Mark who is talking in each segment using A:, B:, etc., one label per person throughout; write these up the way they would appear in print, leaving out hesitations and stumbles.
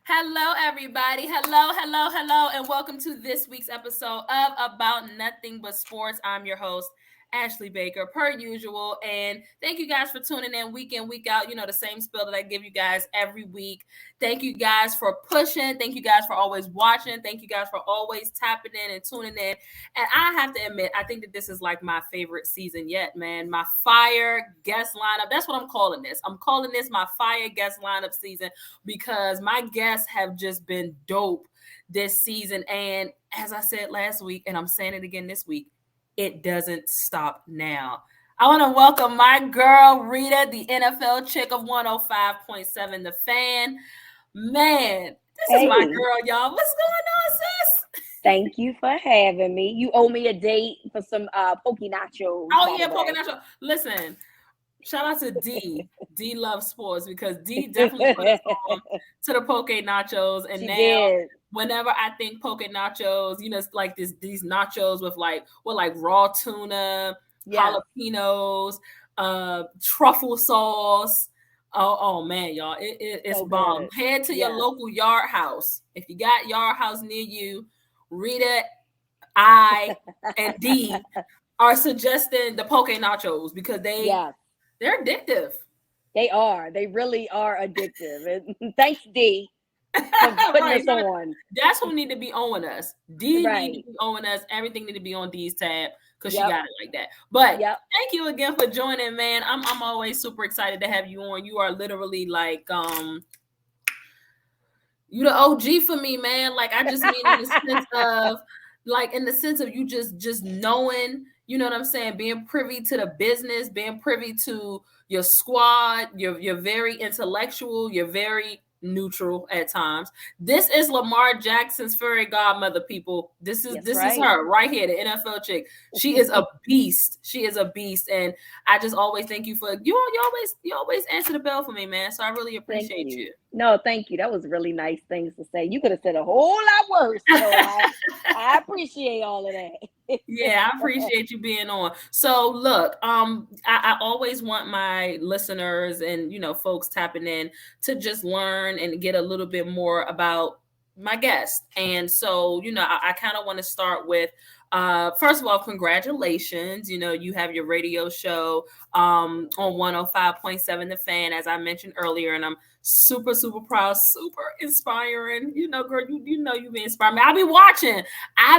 A: Hello, everybody. Hello, and welcome to this week's episode of About Nothing But Sports. I'm your host, Ashley Baker, per usual. And thank you guys for tuning in, week out. You know, the same spill that I give you guys every week. Thank you guys for pushing. Thank you guys for always watching. Thank you guys for always tapping in and tuning in. And I have to admit, I think that this is like my favorite season yet, man. My fire guest lineup. That's what I'm calling this. I'm calling this my fire guest lineup season because my guests have just been dope this season. And as I said last week, and I'm saying it again this week, it doesn't stop now. I want to welcome my girl, Reeta, the NFL chick of 105.7, the fan. Man, this is my
B: Hey,
A: girl, y'all. What's going on, sis?
B: thank you for having me. You owe me a date for some poke nachos,
A: Oh,
B: by the
A: yeah, Poking
B: way.
A: Natural. Listen, shout out to D. D loves sports because D definitely put us on to the poke nachos. And
B: She
A: now,
B: did.
A: whenever I think poke nachos, you know, it's like these nachos with like raw tuna,
B: Yes.
A: jalapenos, truffle sauce. Oh man, y'all, it's
B: So
A: bomb.
B: good.
A: Head to your
B: Yes.
A: local Yard House if you got Yard House near you. Rita, I, and D are suggesting the poke nachos because
B: Yes.
A: they're addictive.
B: They are. They really are addictive. And thanks, D, for putting
A: Right.
B: us on.
A: That's who need to be owing us. D need to
B: Right.
A: be owing us. Everything need to be on D's tab because she
B: Yep.
A: got it like that. But
B: Yep.
A: thank you again for joining, man. I'm always super excited to have you on. You are literally like you the OG for me, man. Like I just mean in the sense of you just knowing, you know what I'm saying, being privy to the business, being privy to your squad, you're very intellectual, you're very neutral at times. This is Lamar Jackson's fairy godmother, people. This is
B: That's
A: this is
B: right.
A: her right here, the NFL chick. She is a beast. She is a beast. And I just always thank you for you always answer the bell for me, man. So I really
B: Thank
A: appreciate
B: you.
A: you.
B: No, thank you. That was really nice things to say. You could have said a whole lot worse. So I appreciate all of
A: Yeah, I
B: that.
A: appreciate you being on. So look, I always want my listeners and folks tapping in to just learn and get a little bit more about my guest. And so, I kind of want to start with first of all, congratulations. You know, you have your radio show on 105.7 The Fan, as I mentioned earlier, and I'm super, super proud, super inspiring. You know, girl, you know you be inspiring me. I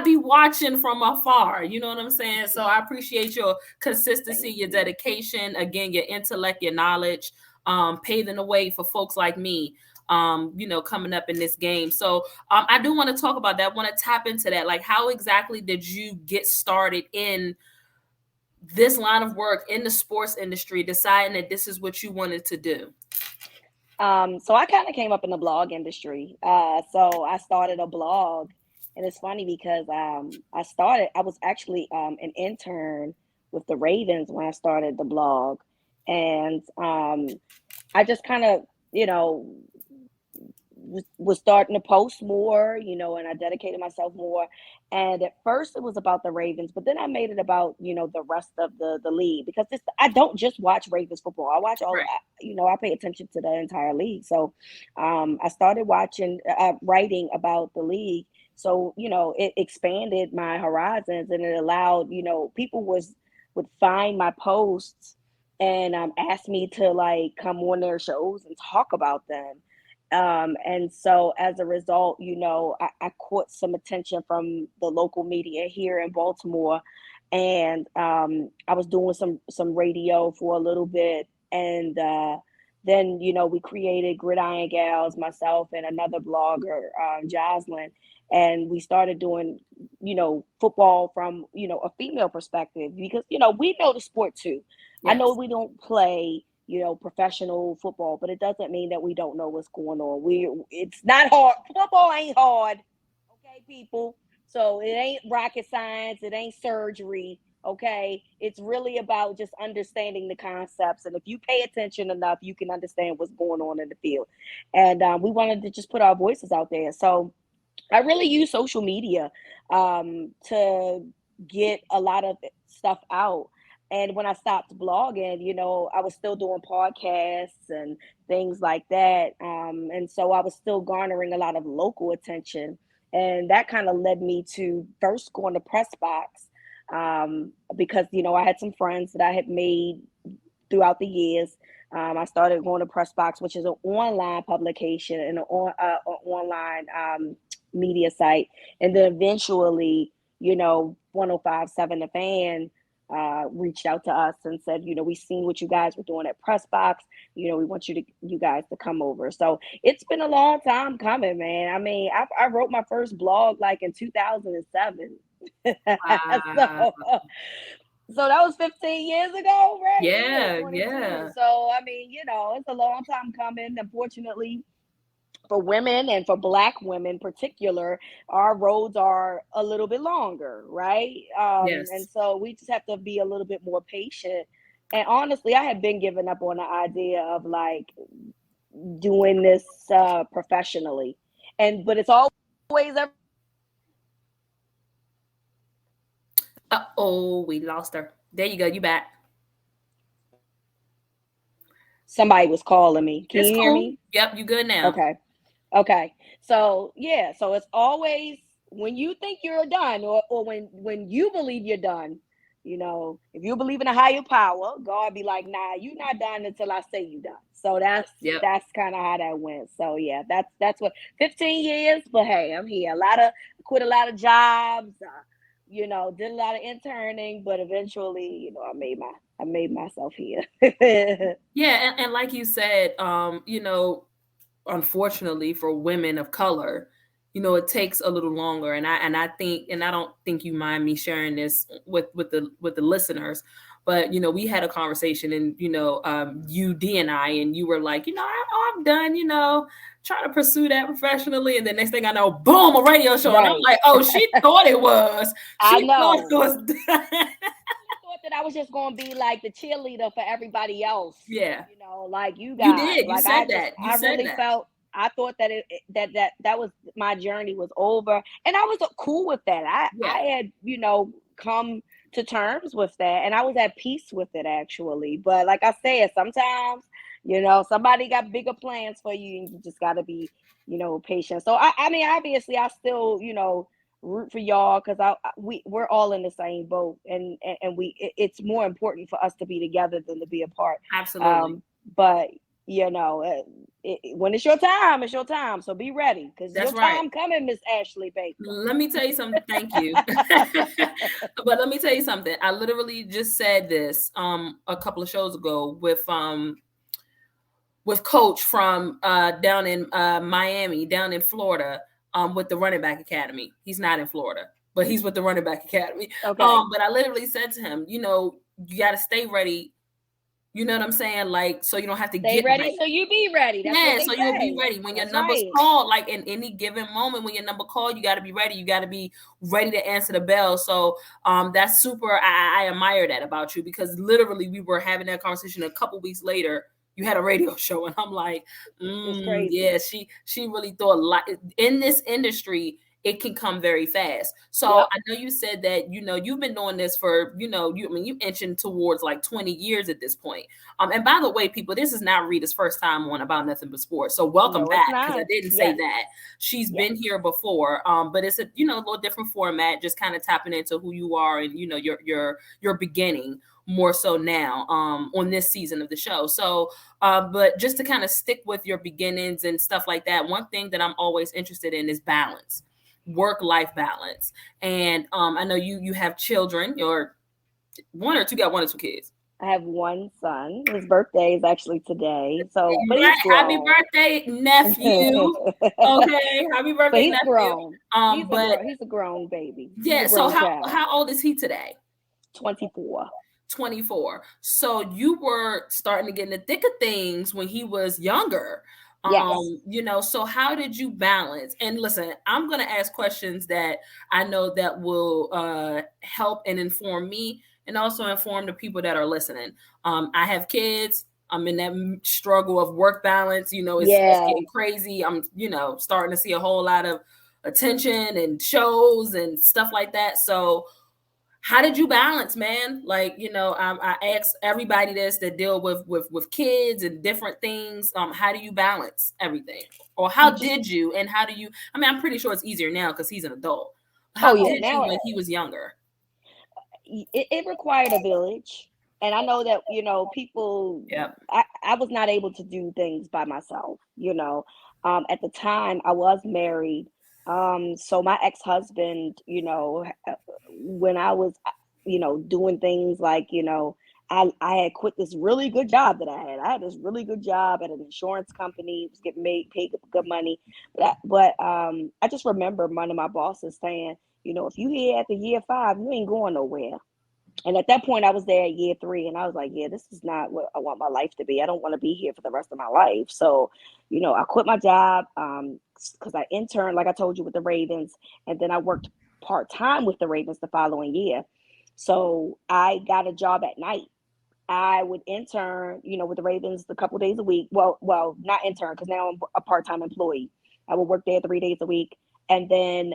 A: be watching from afar. You know what I'm saying? So I appreciate your consistency,
B: Thank
A: your
B: you.
A: dedication, again, your intellect, your knowledge, paving the way for folks like me. Coming up in this game. So I do want to talk about that. I want to tap into that. Like, how exactly did you get started in this line of work in the sports industry, deciding that this is what you wanted to do?
B: So I kind of came up in the blog industry. So I started a blog, and it's funny because I was actually an intern with the Ravens when I started the blog, and I just kind of, you know, was starting to post more, and I dedicated myself more. And at first it was about the Ravens, but then I made it about, the rest of the league because I don't just watch Ravens football. I watch all,
A: Right.
B: I pay attention to the entire league. So I started writing about the league. So, it expanded my horizons and it allowed, people would find my posts and ask me to like come on their shows and talk about them. And so as a result, I caught some attention from the local media here in Baltimore, and I was doing some radio for a little bit, and then we created Gridiron Gals, myself and another blogger, Jocelyn, and we started doing football from a female perspective because we know the sport too. I know
A: Yes.
B: we don't play professional football, but it doesn't mean that we don't know what's going on. It's not hard. Football ain't hard. Okay, people. So it ain't rocket science, it ain't surgery. Okay. It's really about just understanding the concepts. And if you pay attention enough, you can understand what's going on in the field. And we wanted to just put our voices out there. So I really use social media to get a lot of stuff out. And when I stopped blogging, I was still doing podcasts and things like that. And so I was still garnering a lot of local attention. And that kind of led me to first going to Press Box, because, I had some friends that I had made throughout the years. I started going to Pressbox, which is an online publication and online media site. And then eventually, 1057 The Fan reached out to us and said, we seen what you guys were doing at Pressbox. We want you guys to come over. So it's been a long time coming, man. I mean, I wrote my first blog like in 2007.
A: Wow.
B: so so that was 15 years ago, right? Yeah,
A: Yeah,
B: 22.
A: yeah.
B: So I mean, it's a long time coming. Unfortunately, for women and for Black women in particular, our roads are a little bit longer, right? And
A: Yes.
B: so we just have to be a little bit more patient. And honestly, I had been giving up on the idea of like doing this professionally, but it's always
A: Oh, we lost her. There you go. You back.
B: somebody was calling me. Can
A: It's
B: you hear
A: cool.
B: me?
A: Yep, you good now.
B: Okay. Okay. So yeah, so it's always when you think you're done, or when you believe you're done, if you believe in a higher power, God be like, nah, you're not done until I say you done. So that's
A: Yep.
B: that's kind of how that went. So yeah, that's what 15 years, but hey, I'm here. Quit a lot of jobs, did a lot of interning, but eventually, I made myself here.
A: Yeah, and like you said, unfortunately for women of color, it takes a little longer. And I think, and I don't think you mind me sharing this with the listeners, but we had a conversation, and you D and I, and you were like, I'm done, trying to pursue that professionally. And the next thing I know, boom, a radio show. And I'm
B: Right.
A: like, oh, she thought it was.
B: I
A: She thought it
B: know.
A: was done.
B: I thought that I was just going to be like the cheerleader for everybody else,
A: Yeah.
B: like you
A: You
B: guys.
A: did. You
B: Like
A: said that. You
B: I
A: said
B: really
A: that.
B: felt. I thought that that was my journey was over, and I was cool with that. I
A: Yeah.
B: had come to terms with that, and I was at peace with it actually. But like I said, sometimes somebody got bigger plans for you, and you just got to be patient. So I mean, obviously, I still root for y'all because we're all in the same boat, and it's more important for us to be together than to be apart.
A: Absolutely.
B: But when it's your time, it's your time. So be ready because
A: That's
B: your
A: right.
B: time coming, Miss Ashley Baker.
A: Let me tell you something. Thank you. But let me tell you something. I literally just said this a couple of shows ago with Coach from down in Miami, down in Florida, with the running back academy. He's not in Florida, but he's with the running back academy.
B: Okay.
A: But I literally said to him, you got to stay ready. You know what I'm saying? Like, so you don't have to
B: Stay
A: get
B: ready
A: ready.
B: so you be ready. That's what
A: Yeah,
B: they
A: so you'll be
B: say.
A: ready when your
B: That's
A: number's
B: right.
A: called. Like in any given moment, when your number called, you got to be ready. You got to be ready to answer the bell. So, that's super. I admire that about you, because literally we were having that conversation a couple weeks later. You had a radio show, and I'm like,
B: It's crazy.
A: yeah, she really thought a lot in this industry. It can come very fast. So
B: Yep.
A: I know you said that you've been doing this for you inching towards like 20 years at this point. And by the way, people, this is not Rita's first time on About Nothing But Sports. So welcome
B: No, it's
A: back, because I
B: not.
A: didn't say
B: Yes.
A: that. She's
B: Yes.
A: been here before, but it's a little different format, just kind of tapping into who you are and your beginning more so now on this season of the show. So, but just to kind of stick with your beginnings and stuff like that, one thing that I'm always interested in is balance, work-life balance. And I know you have children, or you got one or two kids.
B: I have one son. His birthday is actually today. So, but
A: Right.
B: he's
A: Happy
B: grown.
A: birthday, nephew. Okay, happy
B: But
A: birthday,
B: he's
A: nephew.
B: grown.
A: But
B: He's a grown baby. He's a
A: yeah, so
B: grown
A: how
B: child.
A: how old is he today?
B: 24.
A: 24. So you were starting to get in the thick of things when he was younger.
B: Yes.
A: So how did you balance? And listen, I'm gonna ask questions that I know that will help and inform me, and also inform the people that are listening. I have kids. I'm in that struggle of work balance. It's
B: Yeah.
A: getting crazy. I'm starting to see a whole lot of attention and shows and stuff like that. So how did you balance, man? Like, I ask everybody this that deal with kids and different things. How do you balance everything, or
B: You
A: how
B: just
A: did you, and how do you? I mean, I'm pretty sure it's easier now because he's an adult.
B: oh
A: How
B: yeah,
A: did you
B: now
A: when he was younger?
B: it required a village. And I know that, people,
A: Yep.
B: I was not able to do things by myself, at the time I was married. So my ex-husband, when I was, doing things like, I had quit this really good job that I had. I had this really good job at an insurance company, was getting paid good money. But I just remember one of my bosses saying, if you here at the year 5, you ain't going nowhere. And at that point, I was there at year 3, and I was like, yeah, this is not what I want my life to be. I don't want to be here for the rest of my life. So, I quit my job because I interned, like I told you, with the Ravens, and then I worked part time with the Ravens the following year. So I got a job at night. I would intern, with the Ravens a couple days a week. Well, not intern because now I'm a part time employee. I would work there 3 days a week, and then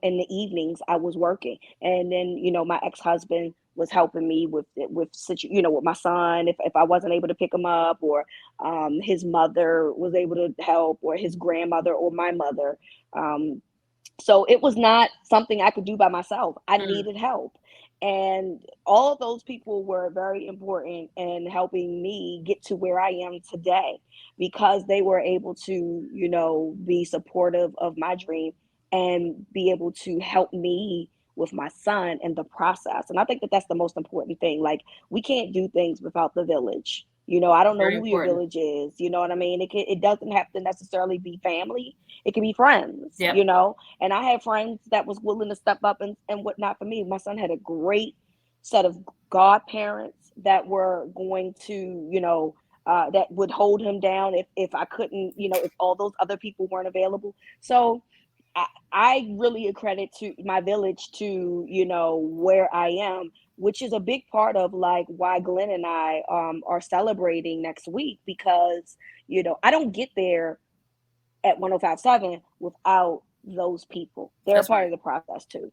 B: in the evenings I was working, and then my ex husband was helping me with my son if I wasn't able to pick him up, or his mother was able to help, or his grandmother, or my mother. Um, so it was not something I could do by myself. I
A: Mm,
B: needed help. And all of those people were very important in helping me get to where I am today, because they were able to, be supportive of my dream and be able to help me with my son in the process. And I think that that's the most important thing. Like, we can't do things without the village. I don't know
A: very
B: who your
A: important.
B: village is. You know what I mean? It doesn't have to necessarily be family. It can be friends,
A: Yep.
B: and I had friends that was willing to step up and whatnot for me. My son had a great set of godparents that were going to, that would hold him down if I couldn't, if all those other people weren't available. So I really accredit to my village to, where I am, which is a big part of like why Glenn and I are celebrating next week, because, I don't get there at 1057 without those people. They're a
A: That's
B: part
A: right.
B: of the process too.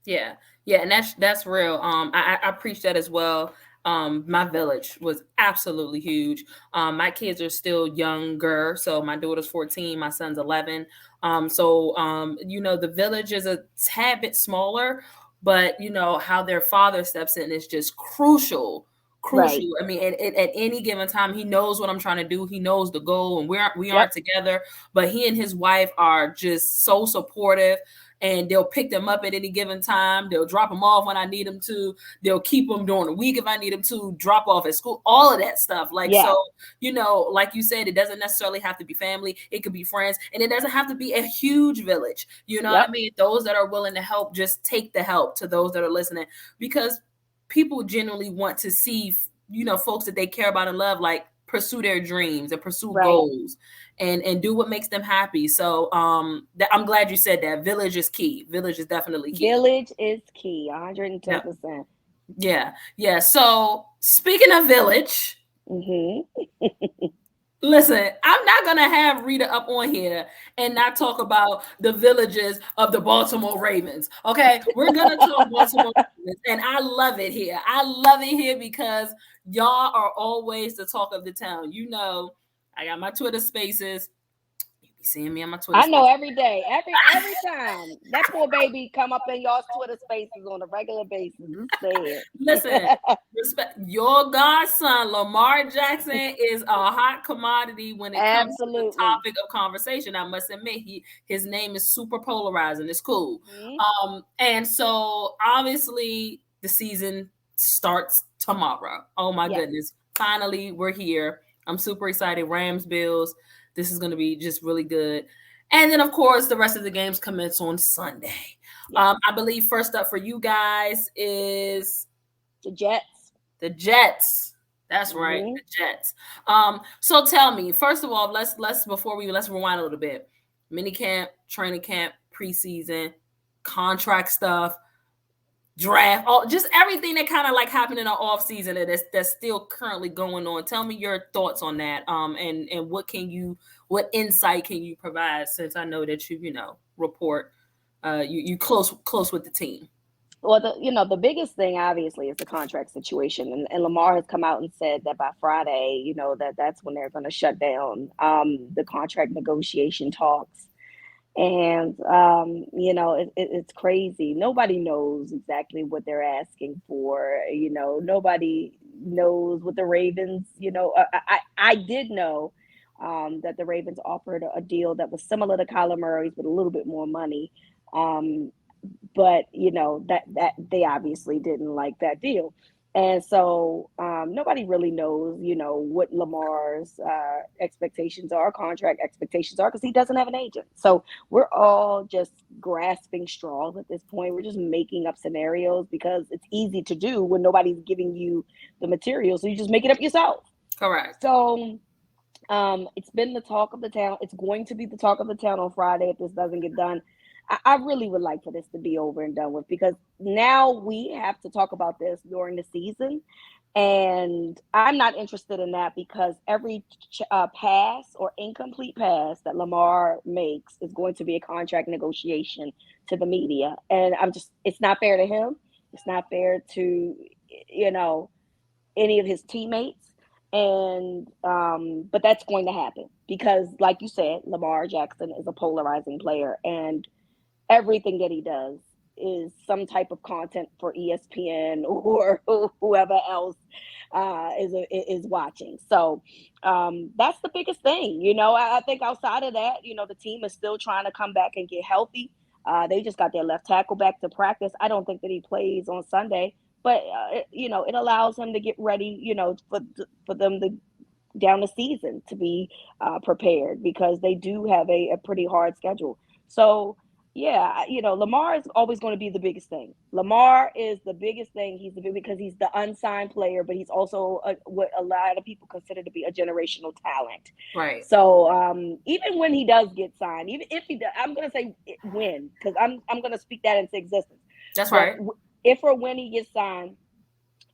A: Yeah, yeah, and that's real. I preach that as well. My village was absolutely huge. My kids are still younger, so my daughter's 14, my son's 11. The village is a tad bit smaller, but how their father steps in is just crucial. Crucial.
B: Right.
A: I mean, at any given time, he knows what I'm trying to do. He knows the goal, and we
B: Yep.
A: aren't together, but he and his wife are just so supportive, and they'll pick them up at any given time. They'll drop them off when I need them to. They'll keep them during the week if I need them to, drop off at school, all of that stuff. Like,
B: Yeah.
A: so, like you said, it doesn't necessarily have to be family. It could be friends, and it doesn't have to be a huge village. You know what I
B: Yep.
A: mean? Those that are willing to help, just take the help to those that are listening, because people generally want to see, folks that they care about and love, like pursue their dreams and pursue
B: Right.
A: goals and do what makes them happy. So I'm glad you said that. Village is key. Village is definitely key.
B: Village is key.
A: Yeah.
B: 110%.
A: Yeah. Yeah. So speaking of village,
B: Hmm.
A: listen, I'm not gonna have Rita up on here and not talk about the villages of the Baltimore Ravens. Okay, we're gonna talk Baltimore Ravens, and I love it here. I love it here because y'all are always the talk of the town. I got my Twitter Spaces. You be seeing me on my Twitter
B: I know
A: Spaces.
B: every day, every time that poor baby come up in y'all's Twitter spaces on a regular basis. It's
A: Listen,
B: sad.
A: respect your godson, Lamar Jackson, is a hot commodity when it comes to the
B: Absolutely.
A: topic of conversation. I must admit, his name is super polarizing. It's cool.
B: Hmm.
A: And so obviously the season starts tomorrow. Oh my
B: Yes.
A: goodness. Finally, we're here. I'm super excited. Rams, Bills. This is gonna be just really good. And then of course the rest of the games commence on Sunday.
B: Yes.
A: I believe first up for you guys is
B: The Jets.
A: the Jets. That's right,
B: Hmm.
A: the Jets. So tell me, first of all, let's rewind a little bit. Mini camp, training camp, preseason, contract stuff, draft, all just everything that kind of like happened in the off season that's still currently going on. Tell me your thoughts on that. And what insight can you provide, since I know that you report you close with the team.
B: Well, the biggest thing obviously is the contract situation, and Lamar has come out and said that by Friday, that's when they're going to shut down the contract negotiation talks. And it's crazy. Nobody knows exactly what they're asking for. Nobody knows what the Ravens. I did know that the Ravens offered a deal that was similar to Kyler Murray's, but a little bit more money. Um, but that they obviously didn't like that deal, and so nobody really knows what Lamar's expectations are, contract expectations are, because he doesn't have an agent. So we're all just grasping straws at this point. We're just making up scenarios because it's easy to do when nobody's giving you the material, so you just make it up yourself.
A: Correct.
B: So it's been the talk of the town. It's going to be the talk of the town on Friday if this doesn't get done. I really would like for this to be over and done with, because now we have to talk about this during the season. And I'm not interested in that, because every pass or incomplete pass that Lamar makes is going to be a contract negotiation to the media. And it's not fair to him. It's not fair to, you know, any of his teammates. And but that's going to happen because, like you said, Lamar Jackson is a polarizing player, and everything that he does is some type of content for ESPN or whoever else is watching. So that's the biggest thing. I think outside of that, the team is still trying to come back and get healthy. They just got their left tackle back to practice. I don't think that he plays on Sunday, but it allows him to get ready. For them to down the season to be prepared, because they do have a pretty hard schedule. So, yeah, Lamar is always going to be the biggest thing. Lamar is the biggest thing. Because he's the unsigned player, but he's also what a lot of people consider to be a generational talent.
A: Right.
B: So even when he does get signed, even if he does, I'm going to say when, because I'm going to speak that into existence.
A: That's
B: But
A: right.
B: if or when he gets signed,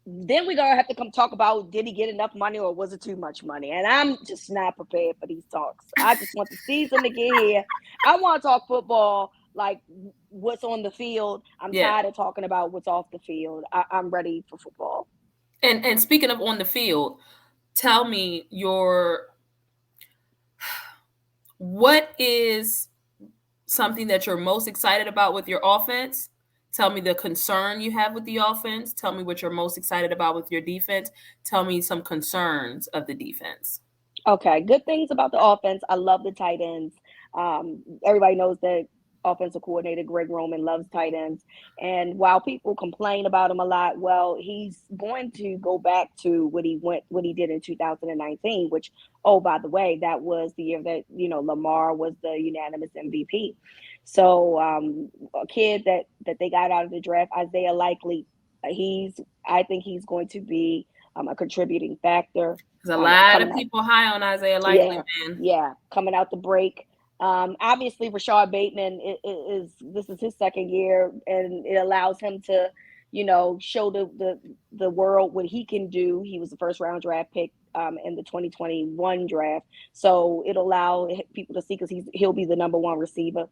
B: then we're gonna have to come talk about, did he get enough money or was it too much money? And I'm just not prepared for these talks. I just want the season to get here. I want to talk football, like what's on the field. I'm
A: Yeah.
B: tired of talking about what's off the field. I'm ready for football.
A: And speaking of on the field, tell me what is something that you're most excited about with your offense? Tell me the concern you have with the offense. Tell me what you're most excited about with your defense. Tell me some concerns of the defense.
B: Okay, good things about the offense. I love the tight ends. Everybody knows that offensive coordinator Greg Roman loves tight ends. And while people complain about him a lot, well, he's going to go back to what he did in 2019, which, oh, by the way, that was the year that, Lamar was the unanimous MVP. So a kid that they got out of the draft, Isaiah Likely, I think he's going to be a contributing factor
A: There's a lot of
B: coming out.
A: people high on Isaiah Likely,
B: Yeah,
A: man.
B: yeah, coming out the break. Obviously, Rashad Bateman is this is his second year, and it allows him to, show the world what he can do. He was the first round draft pick in the 2021 draft, so it'll allow people to see, because he'll be the number one receiver.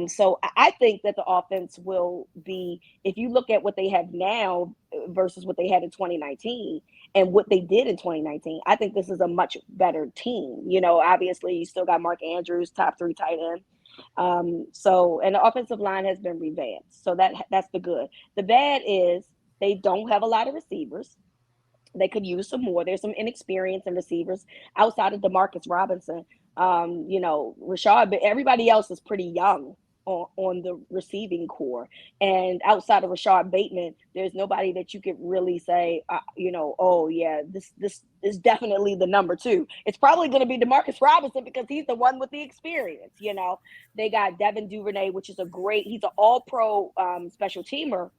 B: So I think that the offense will be, if you look at what they have now versus what they had in 2019 and what they did in 2019, I think this is a much better team. Obviously, you still got Mark Andrews, top three tight end. So, and the offensive line has been revamped. So that's the good. The bad is they don't have a lot of receivers. They could use some more. There's some inexperience in receivers outside of Demarcus Robinson. Rashad, but everybody else is pretty young on the receiving core. And outside of Rashad Bateman, there's nobody that you could really say, oh yeah, this is definitely the number two. It's probably going to be Demarcus Robinson, because he's the one with the experience. They got Devin Duvernay, which is he's an all-pro special teamer,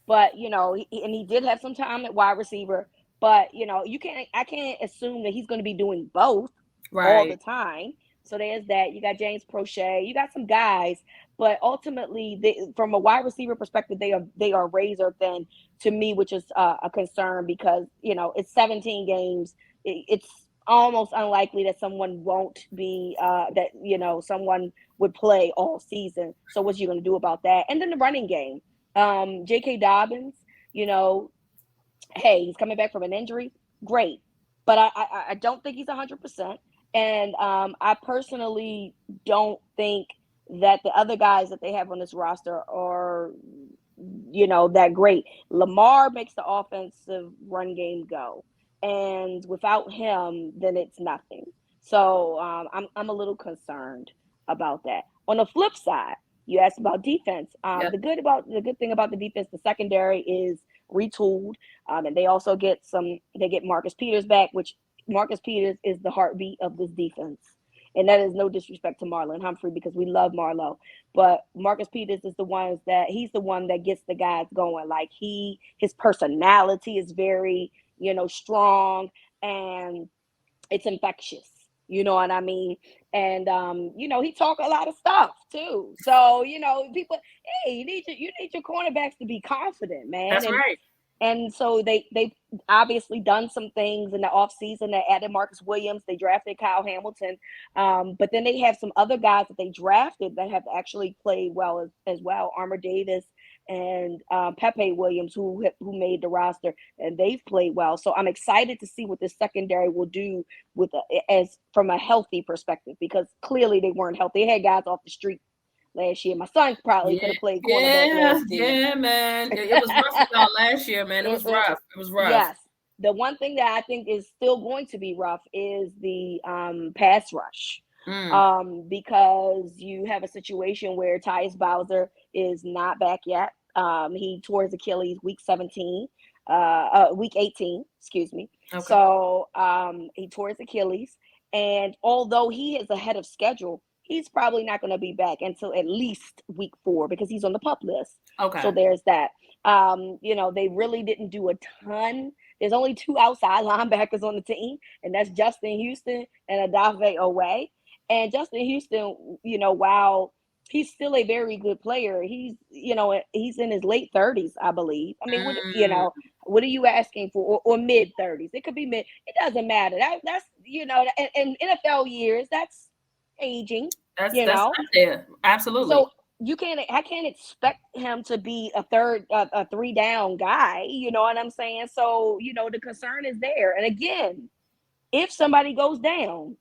B: but and he did have some time at wide receiver. But I can't assume that he's going to be doing both all the
A: Right.
B: time. So there's that. You got James Prochet. You got some guys, but ultimately, from a wide receiver perspective, they are razor thin to me, which is a concern, because it's 17 games. It's almost unlikely that someone won't be that someone would play all season. So what's you going to do about that? And then the running game. J.K. Dobbins, you know, hey, he's coming back from an injury. Great. But I don't think he's 100%. And I personally don't think that the other guys that they have on this roster are, that great. Lamar makes the offensive run game go. And without him, then it's nothing. So I'm a little concerned about that. On the flip side, you asked about defense.
A: Yep.
B: The good thing about the defense, the secondary is retooled, and they get Marcus Peters back, which Marcus Peters is the heartbeat of this defense. And that is no disrespect to Marlon Humphrey because we love Marlo, but Marcus Peters is he's the one that gets the guys going. Like his personality is very, strong, and it's infectious. You know what I mean? And he talk a lot of stuff too. So, people, hey, you need your cornerbacks to be confident, man.
A: That's right.
B: And so they obviously done some things in the offseason. They added Marcus Williams. They drafted Kyle Hamilton. But then they have some other guys that they drafted that have actually played well as well. Armour Davis and Pepe Williams, who made the roster, and they've played well. So I'm excited to see what this secondary will do as from a healthy perspective, because clearly they weren't healthy. They had guys off the street last year. My son probably could have played cornerback last year.
A: Yeah, man. It was rough about last year, man. It was rough. It was rough.
B: Yes. The one thing that I think is still going to be rough is the pass rush. Because you have a situation where Tyus Bowser is not back yet. He tore his Achilles week 18, excuse me. Okay. So he tore his Achilles. And although he is ahead of schedule, he's probably not going to be back until at least week 4 because he's on the PUP list. Okay. So there's that. They really didn't do a ton. There's only 2 outside linebackers on the team, and that's Justin Houston and Adafe Owe. And Justin Houston, while he's still a very good player, he's in his late 30s, I believe. I mean, what are you asking for? Or mid 30s? It could be mid. It doesn't matter. That's in NFL years, that's aging.
A: That's there. Absolutely.
B: So I can't expect him to be a 3 down guy. You know what I'm saying? So, the concern is there. And again, if somebody goes down,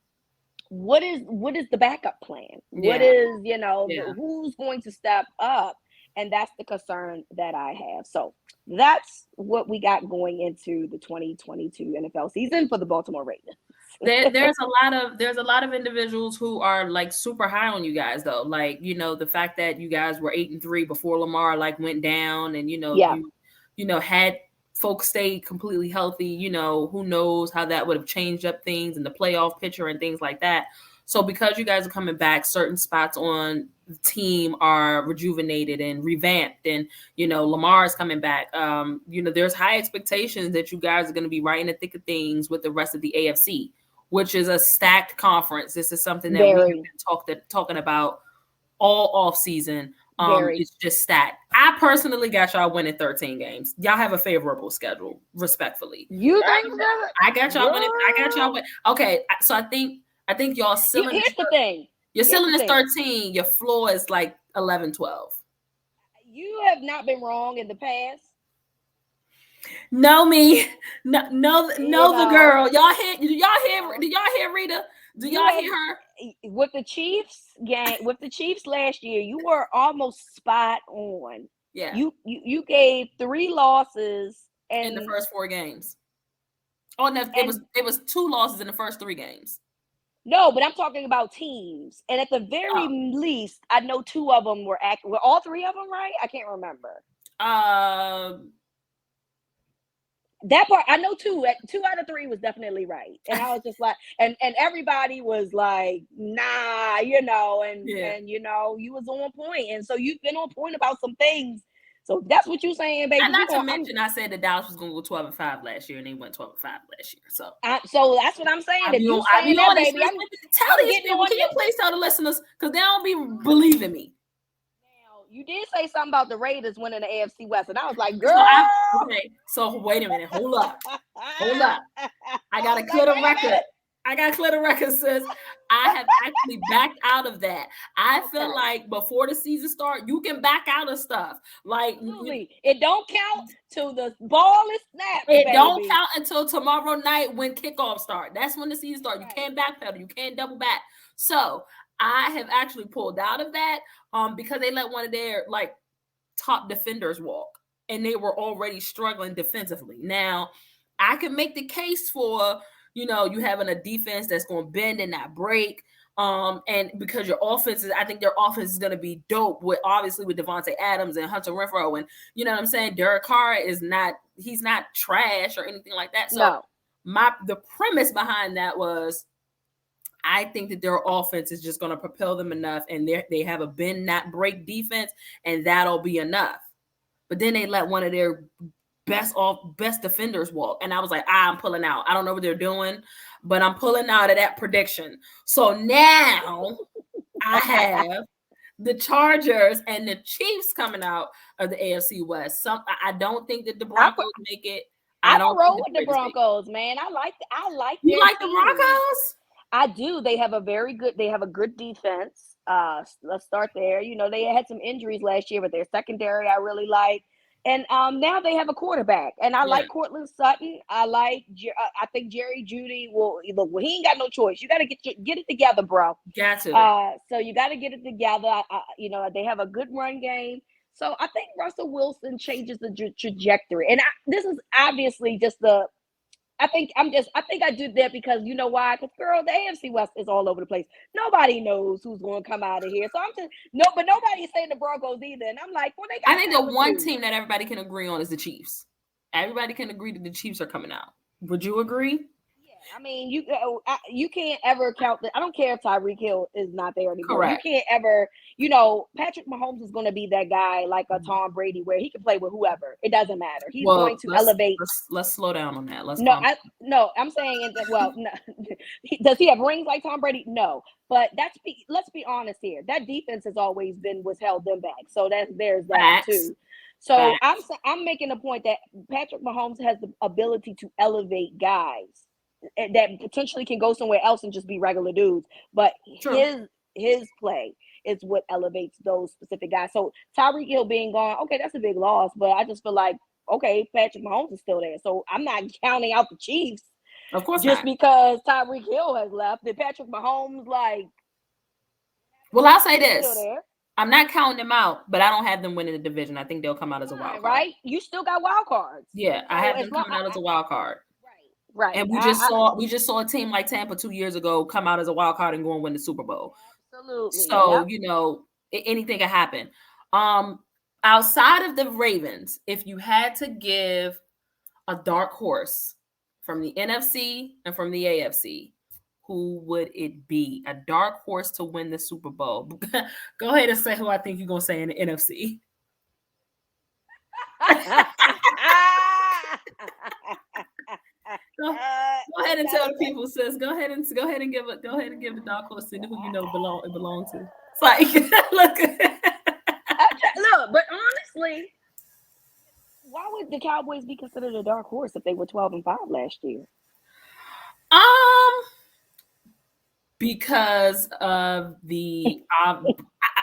B: what is the backup plan? Yeah. What is, who's going to step up? And that's the concern that I have. So that's what we got going into the 2022 NFL season for the Baltimore Ravens.
A: There's a lot of individuals who are like super high on you guys though. Like, the fact that you guys were 8-3 before Lamar went down, and you had folks stay completely healthy, who knows how that would have changed up things in the playoff picture and things like that. So because you guys are coming back, certain spots on the team are rejuvenated and revamped, and Lamar is coming back. There's high expectations that you guys are going to be right in the thick of things with the rest of the AFC, which is a stacked conference. This is something that we've been talking about all off season. It's just stacked. I personally got y'all winning 13 games. Y'all have a favorable schedule, respectfully.
B: You think
A: that? I got y'all winning. I got y'all win. Okay, so I think y'all ceiling.
B: Here's the thing.
A: Your ceiling is 13. Your floor is like 11, 12.
B: You have not been wrong in the past.
A: Know me. Know the girl. Y'all hear? Do y'all hear Reeta? Do y'all hear her?
B: With the Chiefs last year, you were almost spot on.
A: Yeah.
B: You gave 3 losses
A: in the first 4 games. Oh no, it was 2 losses in the first 3 games.
B: No, but I'm talking about teams. And at the very least, I know 2 of them were accurate. Were all 3 of them right? I can't remember. That part, I know 2 out of 3 was definitely right. And I was just like, and everybody was like, nah, and you was on point. And so you've been on point about some things. So that's what you're saying, baby.
A: And not to mention, I said that Dallas was going to go 12-5 last year, and they went 12-5 last year. So
B: that's what I'm saying. If you saying that, baby,
A: tell these people. Can you please tell the listeners, because they don't be believing me.
B: You did say something about the Raiders winning the AFC West, and I was like, girl.
A: So wait a minute. Hold up. I got to clear the record. I got clear the record, sis. I have actually backed out of that. I feel
B: Okay.
A: like before the season start, you can back out of stuff. Like
B: Absolutely. It don't count till the ball is snapped,
A: it don't
B: baby.
A: count until tomorrow night when kickoff start. That's when the season start. You
B: Right.
A: can't backpedal. You can't double back. So I have actually pulled out of that because they let one of their like top defenders walk, and they were already struggling defensively. Now, I can make the case for you having a defense that's going to bend and not break. And because your offense is, I think their offense is going to be dope with obviously with Devontae Adams and Hunter Renfrow, and you know what I'm saying. Derek Carr is not, he's not trash or anything like that. So
B: No.
A: the premise behind that was I think that their offense is just going to propel them enough, and they have a bend not break defense, and that'll be enough. But then they let one of their best defenders walk, and I was like, I'm pulling out. I don't know what they're doing, but I'm pulling out of that prediction. So now I have the Chargers and the Chiefs coming out of the AFC West. I don't think that the
B: I'm
A: Broncos make it. I
B: I'm
A: don't
B: a
A: think
B: roll
A: that
B: with
A: the
B: the
A: Raiders make it.
B: Broncos, man. I like
A: You
B: their
A: like the
B: team.
A: Broncos?
B: I do. They have a very good. They have a good defense. Let's start there. You know, they had some injuries last year, but their secondary I really like. And now they have a quarterback, and I
A: Yeah,
B: like Cortland Sutton. I think Jerry Judy will look. Well, he ain't got no choice. You got to get it together, bro.
A: got to.
B: So you got to get it together. You know, they have a good run game. So I think Russell Wilson changes the trajectory. And this is obviously just the I think I do that because you know why? Because girl, the AFC West is all over the place. Nobody knows who's going to come out of here. So I'm just no, but nobody's saying the Broncos either. And I'm like, well, they
A: I
B: got
A: think the
B: talent
A: one
B: too.
A: team that everybody can agree on is the Chiefs. Everybody can agree that the Chiefs are coming out. Would you agree?
B: Yeah, I mean, you can't ever count that. I don't care if Tyreek Hill is not there anymore. You
A: Correct.
B: can't ever, you know, Patrick Mahomes is going to be that guy like a Tom Brady where he can play with whoever. It doesn't matter. He's going
A: Well,
B: to
A: let's
B: elevate.
A: let's let's slow down on that. Let's
B: No,
A: calm down.
B: I'm saying that. Well, no, does he have rings like Tom Brady? No, but let's be honest here. That defense has always been what's held them back. So there's that
A: Facts.
B: too. So
A: Facts.
B: I'm making the point that Patrick Mahomes has the ability to elevate guys that potentially can go somewhere else and just be regular dudes. But
A: True.
B: his play is what elevates those specific guys. So Tyreek Hill being gone, okay, that's a big loss. But I just feel like okay, Patrick Mahomes is still there. So I'm not counting out the Chiefs
A: Of course
B: just
A: not.
B: because Tyreek Hill has left. Did Patrick Mahomes like
A: Well, I'll say
B: he's still
A: this.
B: there?
A: I'm not counting them out, but I don't have them winning the division. I think they'll come out as a wild
B: Fine,
A: card.
B: right? You still got wild cards.
A: Yeah, I
B: So
A: have
B: as
A: them
B: long
A: coming out as a wild card.
B: right.
A: And we just saw a team like Tampa 2 years ago come out as a wild card and go and win the Super Bowl.
B: Absolutely.
A: So,
B: Yep.
A: anything can happen. Um, Outside of the Ravens, if you had to give a dark horse from the NFC and from the AFC, who would it be? A dark horse to win the Super Bowl. Go ahead and say who I think you're gonna say in the NFC. Go ahead and tell the people, sis. Go ahead and give the dark horse to who you know belong to. It's like look.
B: Look, but honestly, why would the Cowboys be considered a dark horse if they were 12-5 last year?
A: um because of the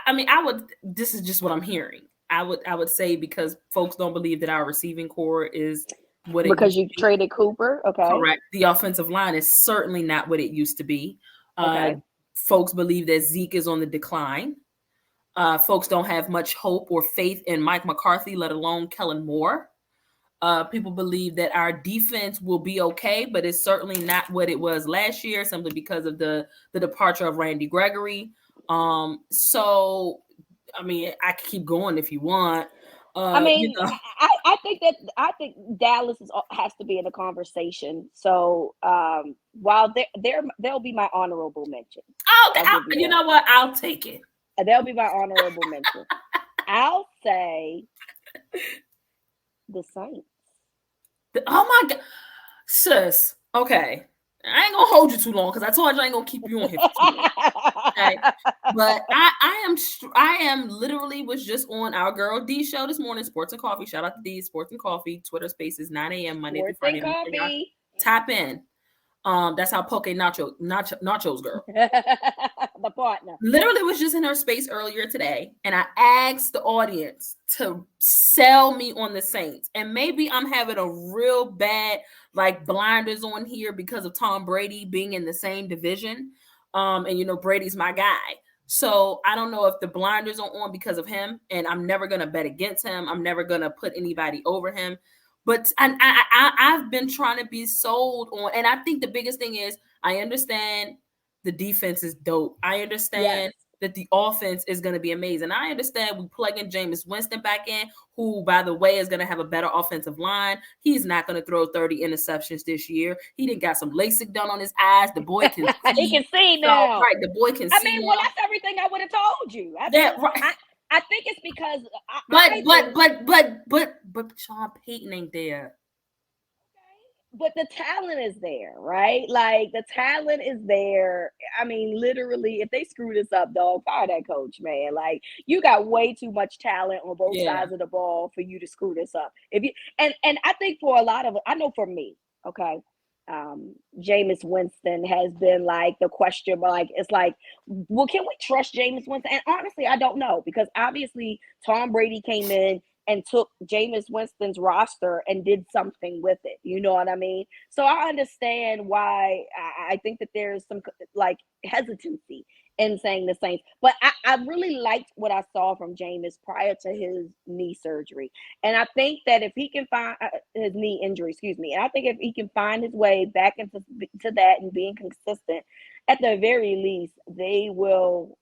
A: I mean I would this is just what I'm hearing. I would say because folks don't believe that our receiving core is what it
B: Because
A: used to
B: you
A: be.
B: traded Cooper, okay?
A: Correct. The offensive line is certainly not what it used to be. Uh,
B: Okay.
A: Folks believe that Zeke is on the decline. Folks don't have much hope or faith in Mike McCarthy, let alone Kellen Moore. People believe that our defense will be okay, but it's certainly not what it was last year, simply because of the departure of Randy Gregory. So I mean, I could keep going if you want.
B: I
A: You
B: mean,
A: know,
B: I think Dallas has to be in the conversation. So while they'll be my honorable mention.
A: oh,
B: I'll give you
A: you
B: that.
A: know what? I'll take it.
B: They'll be my honorable mention. I'll say the Saints.
A: Oh my god, sis. Okay, I ain't gonna hold you too long because I told you I ain't gonna keep you on here for too long. Okay, but I am literally was just on our girl D show this morning, Sports and Coffee. Shout out to D Sports and Coffee. Twitter Spaces 9 a.m. Monday through
B: Sports and
A: Friday. Make sure y'all
B: coffee.
A: tap in. That's how Poke Nachos girl.
B: The partner.
A: Literally was just in her space earlier today, and I asked the audience to sell me on the Saints. And maybe I'm having a real bad like blinders on here because of Tom Brady being in the same division. And Brady's my guy. So I don't know if the blinders are on because of him, and I'm never gonna bet against him. I'm never gonna put anybody over him. But I've been trying to be sold on, and I think the biggest thing is I understand the defense is dope. I
B: Yes.
A: understand that the offense is going to be amazing. I understand we plug in Jameis Winston back in, who, by the way, is going to have a better offensive line. He's not going to throw 30 interceptions this year. He didn't got some LASIK done on his eyes. The boy can
B: He
A: see.
B: can see
A: So,
B: now.
A: right, the boy can
B: I
A: see
B: mean, well,
A: now.
B: that's everything I would have told you. I
A: That
B: mean,
A: right.
B: I think it's because
A: But
B: I
A: but
B: think,
A: but Sean Payton ain't there.
B: but the talent is there, right? Like the talent is there. I mean, literally, if they screw this up, dog, fire that coach, man. Like you got way too much talent on both
A: Yeah.
B: sides of the ball for you to screw this up. If you and I think for a lot of, I know for me, okay. Jameis Winston has been like the question, but like it's like, well, can we trust Jameis Winston? And honestly, I don't know because obviously Tom Brady came in and took Jameis Winston's roster and did something with it. You know what I mean? So I understand why I think that there's some like hesitancy in saying the Saints. But I really liked what I saw from Jameis prior to his knee surgery. And I think that if he can find his knee injury, excuse me, and I think if he can find his way back into to that and being consistent, at the very least, they will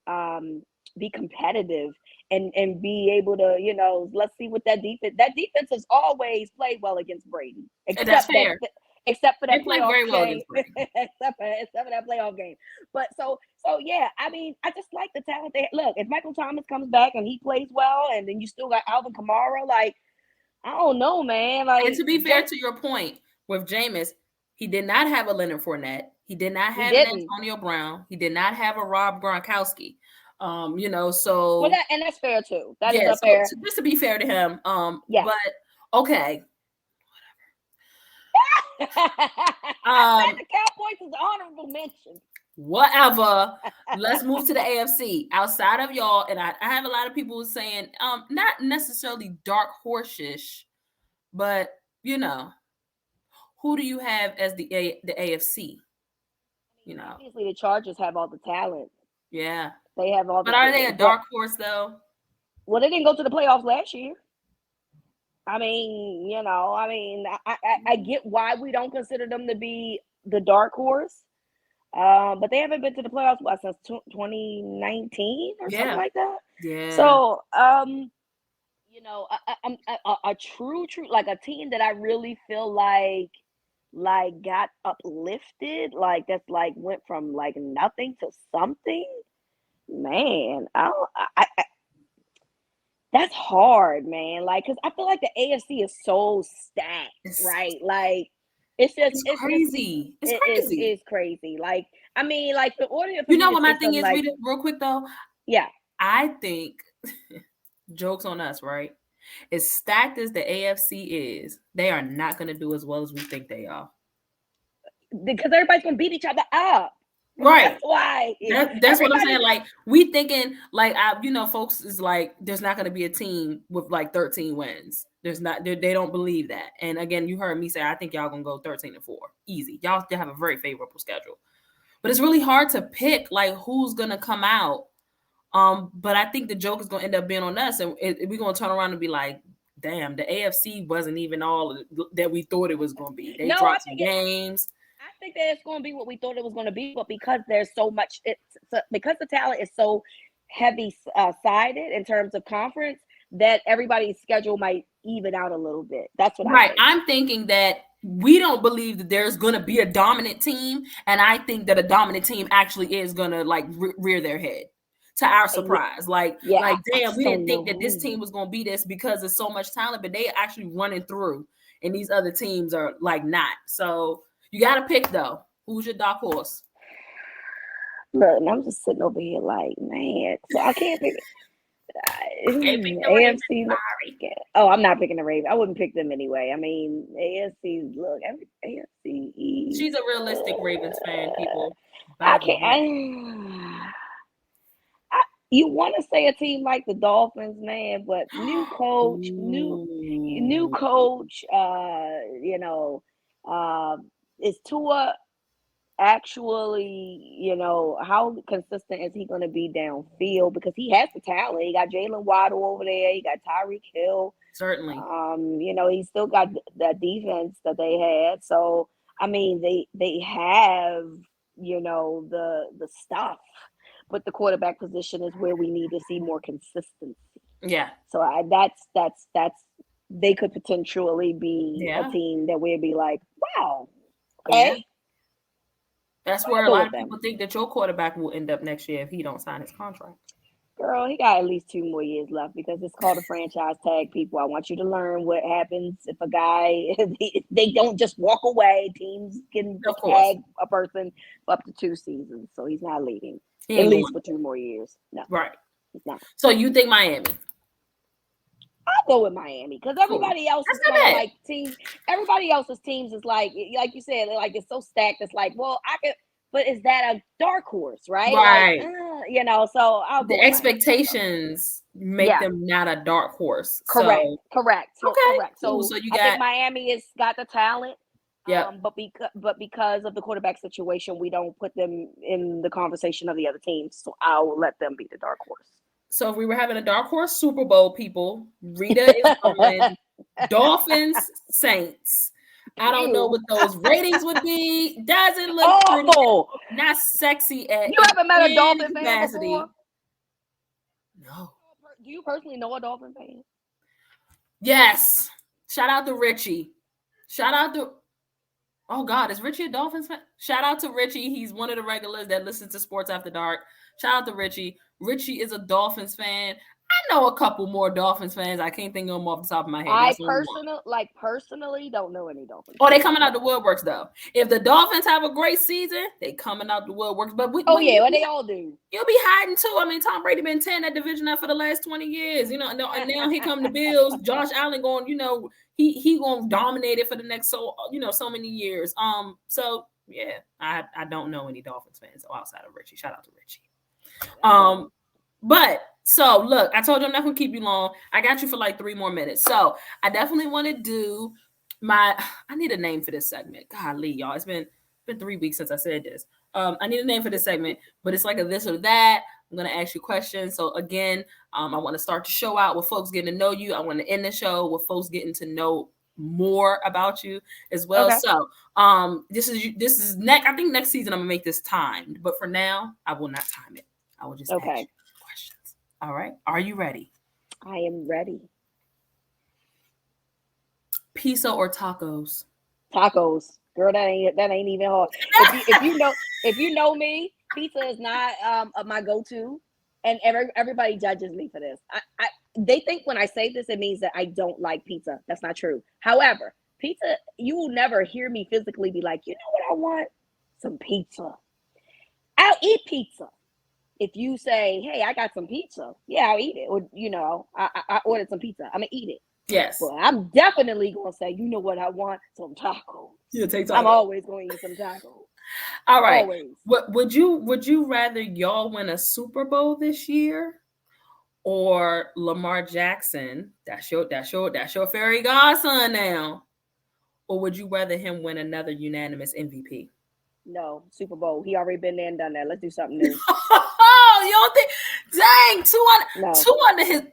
B: be competitive and be able to, let's see what that defense has always played well against Brady,
A: And that's fair.
B: except for
A: They
B: that
A: played
B: playoff
A: very well
B: game,
A: against Brady.
B: except for that playoff game. But so yeah, I mean, I just like the talent. Look, if Michael Thomas comes back and he plays well, and then you still got Alvin Kamara, like I don't know, man.
A: And
B: Like
A: to be fair to your point with Jameis, he did not have a Leonard Fournette. He did not
B: he
A: have an
B: didn't.
A: Antonio Brown. He did not have a Rob Gronkowski.
B: Well,
A: So
B: and that's fair too. That is
A: yeah.
B: a
A: So
B: fair.
A: just to be fair to him,
B: Yes.
A: but okay.
B: I said
A: Um,
B: the Cowboys is honorable mention.
A: whatever. Let's move to the AFC. Outside of y'all, and I have a lot of people saying, not necessarily dark horse-ish, but who do you have as the AFC?
B: Obviously, the Chargers have all the talent.
A: Yeah.
B: They have all
A: But
B: the.
A: are they a
B: But
A: dark horse though?
B: well, they didn't go to the playoffs last year. I mean, I get why we don't consider them to be the dark horse. But they haven't been to the playoffs since 2019 or something
A: Yeah.
B: like that.
A: Yeah.
B: So, a true, like a team that I really feel like got uplifted, like that's like went from like nothing to something. Man, that's hard, man. Like, cause I feel like the AFC is so stacked,
A: It's
B: right? Like, it's just,
A: it's
B: it's just,
A: crazy. It's
B: it
A: crazy.
B: is crazy. Like, I mean, like, the order for
A: You
B: me
A: know
B: to
A: what my
B: say
A: thing
B: something
A: is,
B: like,
A: Rita, real quick though?
B: yeah,
A: I think jokes on us, right? As stacked as the AFC is, they are not gonna do as well as we think they are.
B: because everybody's gonna beat each other up.
A: Right.
B: That's why
A: That's what I'm saying.
B: everybody's.
A: Like we thinking, like folks is like, there's not going to be a team with like 13 wins. There's not. They don't believe that. And again, you heard me say, I think y'all gonna go 13-4, easy. Y'all still have a very favorable schedule, but it's really hard to pick like who's gonna come out. But I think the joke is gonna end up being on us, and we're gonna turn around and be like, damn, the AFC wasn't even all that we thought it was gonna be. They
B: No,
A: dropped some games.
B: I think that it's going to be what we thought it was going to be, but because there's so much, because the talent is so heavy sided in terms of conference, that everybody's schedule might even out a little bit. That's what I
A: Right.
B: think.
A: I'm thinking that we don't believe that there's going to be a dominant team. And I think that a dominant team actually is going to like rear their head to our surprise. Like,
B: Yeah, I
A: damn,
B: just
A: we didn't
B: don't know
A: think that this
B: who.
A: team was going to be this because there's so much talent, but they actually running through and these other teams are like not. So you got to pick though. Who's your dark horse?
B: Look, and I'm just sitting over here like, man. So I can't pick.
A: Can't pick the Ravens.
B: AFC.
A: Sorry.
B: Oh, I'm not picking the Ravens. I wouldn't pick them anyway. I mean, AFC. Look, AFC East.
A: She's a realistic Ravens fan, people.
B: I
A: By the
B: can't.
A: way.
B: You want to say a team like the Dolphins, man, but new coach, new
A: Ooh.
B: coach. Is Tua actually, how consistent is he going to be downfield? Because he has the talent. He got Jalen Waddle over there. He got Tyreek Hill.
A: Certainly.
B: He's still got that defense that they had. So I mean, they have, the stuff, but the quarterback position is where we need to see more consistency.
A: Yeah.
B: So that's they could potentially be a team that we'd be like, wow, okay.
A: Yeah. That's where a lot of people think that your quarterback will end up next year if he don't sign his contract.
B: Girl, he got at least 2 more years left because it's called a franchise tag. People, I want you to learn what happens if a guy, they don't just walk away. Teams can tag a person for up to 2 seasons. So he's not leaving at least for 2 more years. No,
A: right.
B: He's not.
A: So you think Miami?
B: I'll go with Miami because everybody else is kind of like teams. Everybody else's teams is like you said, like it's so stacked. It's like, well, I could. But is that a dark horse, right?
A: Right.
B: Like, so I'll go.
A: The expectations make them not a dark horse.
B: Correct.
A: So.
B: Correct.
A: Okay.
B: Correct. So
A: you
B: I think Miami has got the talent.
A: Yeah.
B: But because of the quarterback situation, we don't put them in the conversation of the other teams. So I'll let them be the dark horse.
A: So if we were having a dark horse Super Bowl, people, Reeta is going Dolphins, Saints. I don't know what those ratings would be. Doesn't look pretty, not sexy at.
B: You haven't met a Dolphin fan before?
A: No.
B: Do you personally know a Dolphin fan?
A: Yes. Shout out to Richie. Shout out to. Oh God, is Richie a Dolphins fan? Shout out to Richie. He's one of the regulars that listens to Sports After Dark. Shout out to Richie. Richie is a Dolphins fan. I know a couple more Dolphins fans. I can't think of them off the top of my head.
B: I personally don't know any Dolphins.
A: Oh, they coming out the woodworks though. If the Dolphins have a great season, they coming out the woodworks. But
B: what they all do.
A: You'll be hiding too. I mean, Tom Brady been tearing that division up for the last 20 years. And now he come the Bills. Josh Allen going. He gonna dominate it for the next so many years. So yeah, I don't know any Dolphins fans outside of Richie. Shout out to Richie. But so look, I told you I'm not gonna keep you long. I got you for like 3 more minutes. So I definitely want to do I need a name for this segment. Golly, y'all, it's been 3 weeks since I said this. I need a name for this segment, but it's like a this or that. I'm gonna ask you questions. So again, I want to start the show out with folks getting to know you. I want to end the show with folks getting to know more about you as well. Okay. So this is next. I think next season I'm gonna make this timed, but for now I will not time it. I will just ask you questions. All right. Are you ready?
B: I am ready.
A: Pizza or tacos?
B: Tacos. Girl, that ain't even hard. If you know me, pizza is not my go-to. And everybody judges me for this. They think when I say this, it means that I don't like pizza. That's not true. However, pizza, you will never hear me physically be like, you know what I want? Some pizza. I'll eat pizza. If you say, hey, I got some pizza, yeah, I'll eat it. Or, I ordered some pizza. I'm going to eat it.
A: Yes.
B: But I'm definitely going to say, you know what I want? Some tacos.
A: Yeah, take tacos.
B: I'm always going to eat some tacos.
A: All right.
B: Always.
A: Would you rather y'all win a Super Bowl this year or Lamar Jackson? That's your fairy godson now. Or would you rather him win another unanimous MVP?
B: No, Super Bowl. He already been there and done that. Let's do something new.
A: Oh, you don't think? Dang,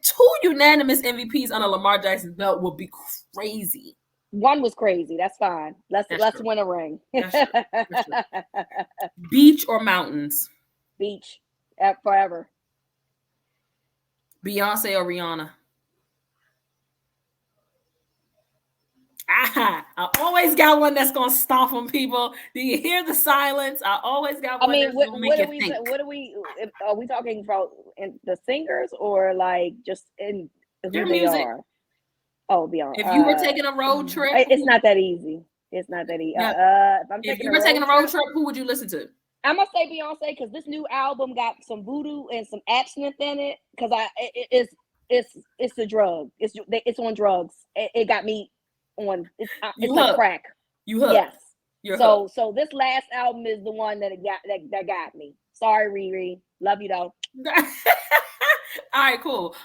A: two unanimous MVPs on a Lamar Jackson belt would be crazy.
B: One was crazy. That's fine. Let's win a ring.
A: That's true. Beach or mountains?
B: Beach. Forever.
A: Beyonce or Rihanna? I always got one that's gonna stomp on people. Do you hear the silence? I always got one that's gonna make you think.
B: Are we talking about the singers or like just in who they are? Oh, Beyonce.
A: If you were taking a road trip,
B: it's not that easy. It's not that easy.
A: If you were taking a road trip, who would you listen to?
B: I'm gonna say Beyonce because this new album got some voodoo and some absinthe in it. Because it's a drug. It's on drugs. It got me on. It's
A: You
B: like
A: hooked.
B: crack.
A: You hooked.
B: Yes.
A: You're hooked.
B: So this last album is the one that got me. Sorry, Riri. Love you though.
A: All right, cool.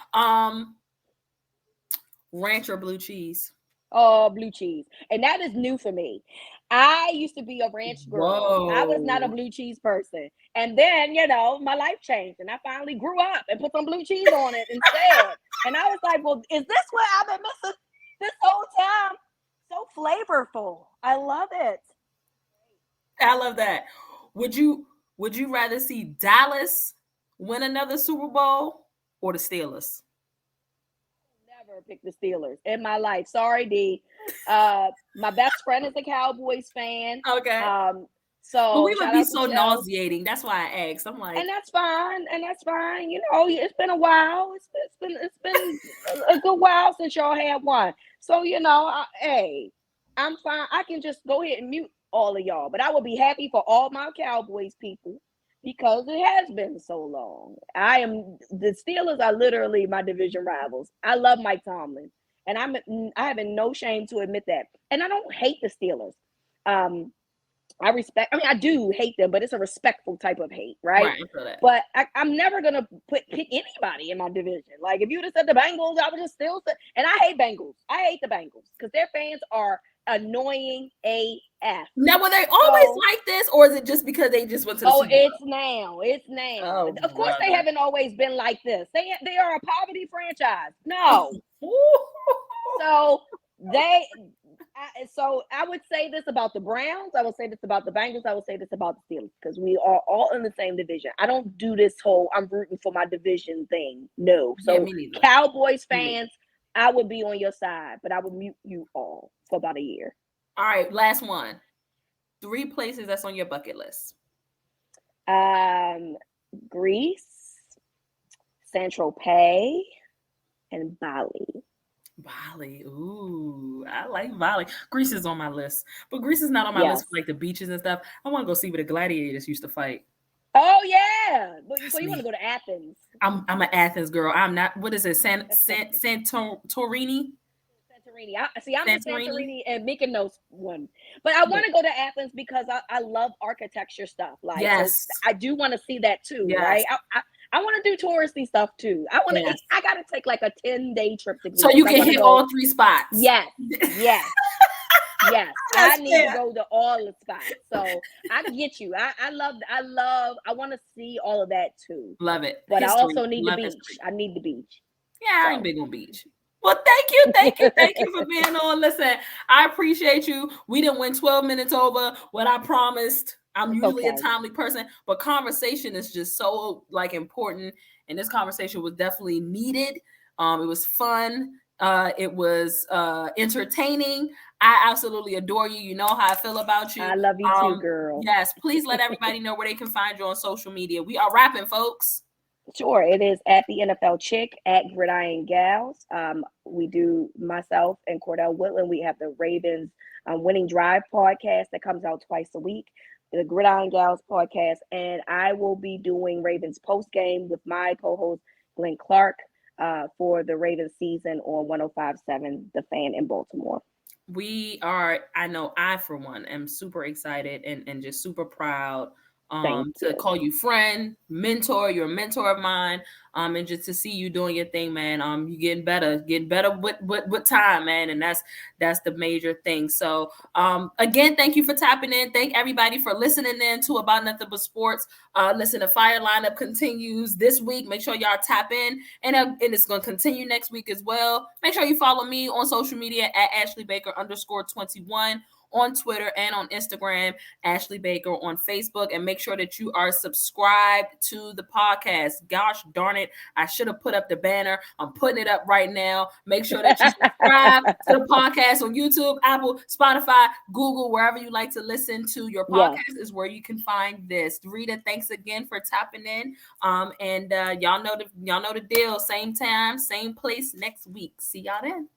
A: Ranch or blue cheese?
B: Oh, blue cheese. And that is new for me. I used to be a ranch girl. I was not a
A: Whoa.
B: blue cheese person. And then, my life changed and I finally grew up and put some blue cheese on it instead. And I was like, well, is this what I've been missing this whole time? So flavorful. I love it.
A: I love that. Would you rather see Dallas win another Super Bowl or the Steelers?
B: Never picked the Steelers in my life. Sorry, D. My best friend is a Cowboys fan.
A: Okay. But
B: So
A: we would
B: shout
A: be
B: out to
A: so
B: Chell.
A: nauseating. That's why I asked. I'm like,
B: And that's fine. And that's fine. It's been a while. It's been a good while since y'all had one. So hey, I'm fine. I can just go ahead and mute all of y'all. But I will be happy for all my Cowboys people because it has been so long. The Steelers are literally my division rivals. I love Mike Tomlin, and I have no shame to admit that. And I don't hate the Steelers. I do hate them, but it's a respectful type of hate, right?
A: right, I feel that.
B: But I'm never gonna pick anybody in my division. Like if you'd have said the Bengals, I would just still say. And I hate Bengals. I hate the Bengals because their fans are annoying AF.
A: Now, were they always like this, or is it just because they just went to the Super Bowl?
B: It's now.
A: Oh,
B: Of course, they
A: brother.
B: haven't always been like this. They are a poverty franchise. No, so they. So I would say this about the Browns. I would say this about the Bengals. I would say this about the Steelers because we are all in the same division. I don't do this whole I'm rooting for my division thing. No.
A: Yeah,
B: So
A: me neither.
B: Cowboys fans, I would be on your side, but I would mute you all for about a year.
A: All right, last one. 3 places that's on your bucket list.
B: Greece, Central Pay, and Bali.
A: Bali. Ooh, I like Bali. Greece is on my list, but Greece is not on my list
B: Yes.
A: for like the beaches and stuff. I want to go see where the gladiators used to fight.
B: Oh yeah.
A: That's
B: So you want
A: me.
B: to go to Athens?
A: I'm an Athens girl. I'm not. What is it? Santorini.
B: Santorini. I'm the
A: Santorini.
B: Santorini and Mykonos one, but I
A: Yeah.
B: want to go to Athens because I love architecture stuff. Like, so
A: Yes.
B: I do want to see that too,
A: Yes.
B: right? I want to do touristy stuff too.
A: Yes.
B: I got to take like a 10-day trip to
A: So
B: Greece.
A: you
B: I
A: can
B: want to
A: hit
B: go.
A: all 3 spots.
B: Yes, yes, yes. I
A: That's
B: need to
A: fair.
B: go to all the spots. So I get you. I want to see all of that too.
A: Love it.
B: But I
A: History.
B: also need the
A: Love
B: beach.
A: history.
B: I need the beach.
A: Yeah, I ain't
B: So
A: big on beach. Well, thank you for being on. Listen, I appreciate you. We didn't win 12 minutes over what I promised. I'm
B: it's
A: usually a
B: okay.
A: timely person, but conversation is just so like important, and this conversation was definitely needed. It was fun. It was entertaining. I absolutely adore you. You know how I feel about you.
B: I love you too, girl.
A: Yes, please let everybody know where they can find you on social media. We are rapping, folks.
B: Sure, it is at the NFL Chick at Gridiron Gals. We do myself and Cordell Whitland. We have the Ravens Winning Drive podcast that comes out twice a week, the Gridiron Gals podcast, and I will be doing Ravens post game with my co-host Glenn Clark for the Ravens season on 105.7 The Fan in Baltimore.
A: I know I for one am super excited and just super proud
B: Thank
A: to
B: you.
A: call you friend, mentor. You're a mentor of mine. And just to see you doing your thing, man. You getting better with time, man. And that's the major thing. So again, thank you for tapping in. Thank everybody for listening in to About Nothing But Sports. Listen, the fire lineup continues this week. Make sure y'all tap in, and it's going to continue next week as well. Make sure you follow me on social media at Ashley Baker _21 on Twitter and on Instagram, Ashley Baker on Facebook, and make sure that you are subscribed to the podcast. Gosh darn it, I should have put up the banner. I'm putting it up right now. Make sure that you subscribe to the podcast on YouTube, Apple, Spotify, Google, wherever you like to listen to your podcast is where you can find this. Reeta, thanks again for tapping in. And y'all know the deal. Same time, same place next week. See y'all then.